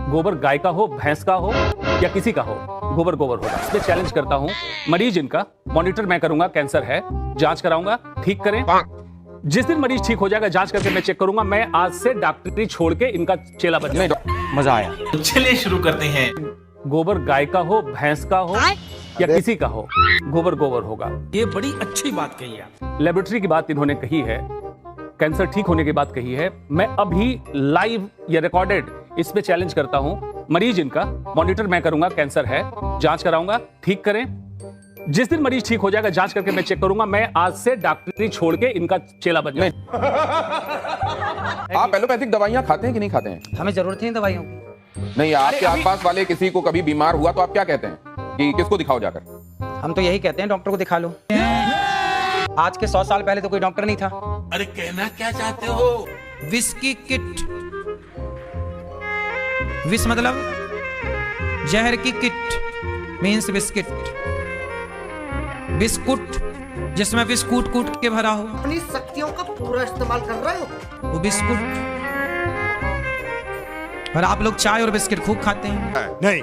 गोबर गाय का हो, भैंस का हो या किसी का हो, गोबर गोबर होगा। इसमें चैलेंज करता हूं, मरीज इनका मॉनिटर मैं करूंगा, कैंसर है, जांच कराऊंगा, ठीक करें। जिस दिन मरीज ठीक हो जाएगा, जांच करके मैं चेक करूंगा, मैं आज से डॉक्टरी छोड़ के इनका चेला बन जाऊंगा। मजा आया। चलिए शुरू करते हैं। गोबर गाय का हो, भैंस का हो या किसी का हो, गोबर गोबर होगा। ये बड़ी अच्छी बात कही है। लेबोरेटरी की बात इन्होंने कही है, कैंसर ठीक होने की बात कही है। मैं अभी लाइव या रिकॉर्डेड इस पे चैलेंज करता हूं, मरीज इनका मॉनिटर मैं करूंगा, कैंसर है, जांच कराऊंगा, ठीक करें। जिस दिन मरीज ठीक हो जाएगा, जांच करके मैं चेक करूंगा, मैं आज से डॉक्टरी छोड़ के इनका चेला बन जाऊंगा। आप एलोपैथिक दवाइयां खाते हैं कि नहीं खाते हैं? हमें जरूरत नहीं दवाइयों की। नहीं, आपके आसपास वाले किसी को कभी बीमार हुआ तो आप क्या कहते हैं कि किसको दिखाओ जाकर? हम तो यही कहते हैं, डॉक्टर को दिखा लो। आज के 100 साल पहले तो कोई डॉक्टर नहीं था। अरे कहना क्या चाहते हो? Whisky kit. विस मतलब जहर की किट मीन्स बिस्किट। बिस्कुट जिसमें बिस्कुट कूट के भरा हो, अपनी शक्तियों का पूरा इस्तेमाल कर रहे हो। वो बिस्कुट। और आप लोग चाय और बिस्किट खूब खाते हैं। नहीं।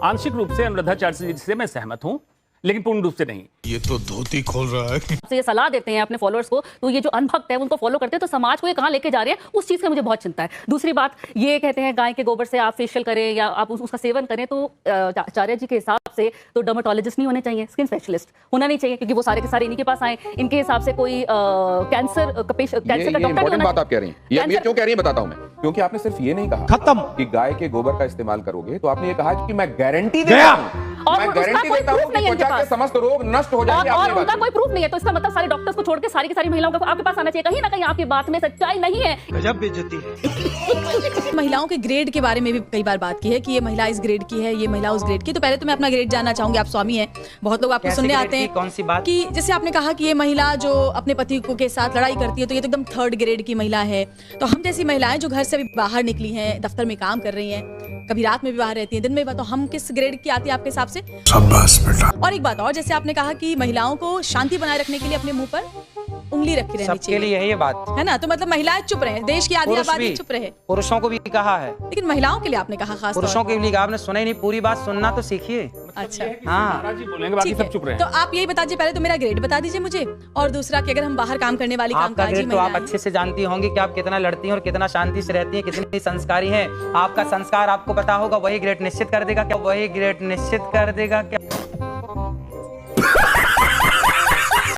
आंशिक रूप से अनुराधा चाटर्जी जी से मैं सहमत हूं, लेकिन पूर्ण रूप से नहीं। ये तो धोती खोल रहा है। आपसे ये सलाह देते हैं अपने फॉलोअर्स को, तो ये जो अनभक्त है उनको फॉलो करते हैं, तो समाज को ये कहाँ लेके जा रहे हैं, उस चीज़ की मुझे बहुत चिंता है। दूसरी बात ये कहते हैं गाय के गोबर से आप फेशियल करें या आप उसका सेवन करें, तो आचार्य जी के हिसाब से तो डर्मेटोलॉजिस्ट नहीं होने चाहिए, स्किन स्पेशलिस्ट होना नहीं चाहिए, क्योंकि वो सारे के सारे इन्हीं के पास आए। इनके हिसाब से कोई कैंसर का डॉक्टर नहीं बात आप कह रही हैं। ये क्यों कह रही हैं बताता हूं मैं। क्योंकि आपने सिर्फ ये नहीं कहा खत्म कि गाय के गोबर का इस्तेमाल करोगे, तो आपने ये कहा कि मैं गारंटी देता हूं, मैं गारंटी देता हूं कि त्वचा के समस्त रोग नष्ट हो जाएंगे। और उनका कोई प्रूफ नहीं है, तो इसका मतलब सारे डॉक्टर्स को छोड़ के सारी की सारी महिलाओं को आपके पास आना चाहिए। कहीं ना कहीं आपकी बात में सच्चाई नहीं है। गजब बेइज्जती है। महिलाओं के ग्रेड के बारे में भी कई बार बात की है कि ये महिला इस ग्रेड की है, ये महिला उस ग्रेड की। तो पहले तो मैं अपना ग्रेड जानना चाहूंगी। आप स्वामी हैं, बहुत लोग आपको सुनने आते हैं। कौन सी बात? कि जैसे आपने कहा कि ये महिला जो अपने पति को के साथ लड़ाई करती है, तो ये तो एकदम 3rd ग्रेड की महिला है। तो हम जैसी महिलाएं जो घर से अभी बाहर निकली हैं, दफ्तर में काम कर रही हैं, कभी रात में भी बाहर रहती हैं, दिन में भी, तो हम किस ग्रेड की आती है आपके हिसाब से? शाबाश बेटा। और एक बात और, जैसे आपने कहा कि महिलाओं को शांति बनाए रखने के लिए अपने मुंह पर उंगली रखी रहनी सबके लिए चाहिए, यही बात है ना? तो मतलब महिलाएं चुप रहे, देश की आधी पुरुष आबादी भी, चुप रहे। पुरुषों को भी कहा है, लेकिन महिलाओं के लिए आपने कहा खास पुरुषों के लिए आपने सुना ही नहीं। पूरी बात सुनना तो सीखिए। अच्छा, हाँ, महाराज जी बोलेंगे, बाकी ठीक सब चुप है। रहे। तो आप यही बता दीजिए, पहले तो मेरा ग्रेड बता दीजिए मुझे, और दूसरा कि अगर हम बाहर काम करने वाली आपका कामकाजी ग्रेड तो आप महिलाएं, अच्छे से जानती होंगी कि आप कितना लड़ती हैं और कितना शांति से रहती हैं, कितनी संस्कारी हैं। आपका संस्कार आपको पता होगा, वही ग्रेड निश्चित कर देगा क्या? वही ग्रेड निश्चित कर देगा क्या?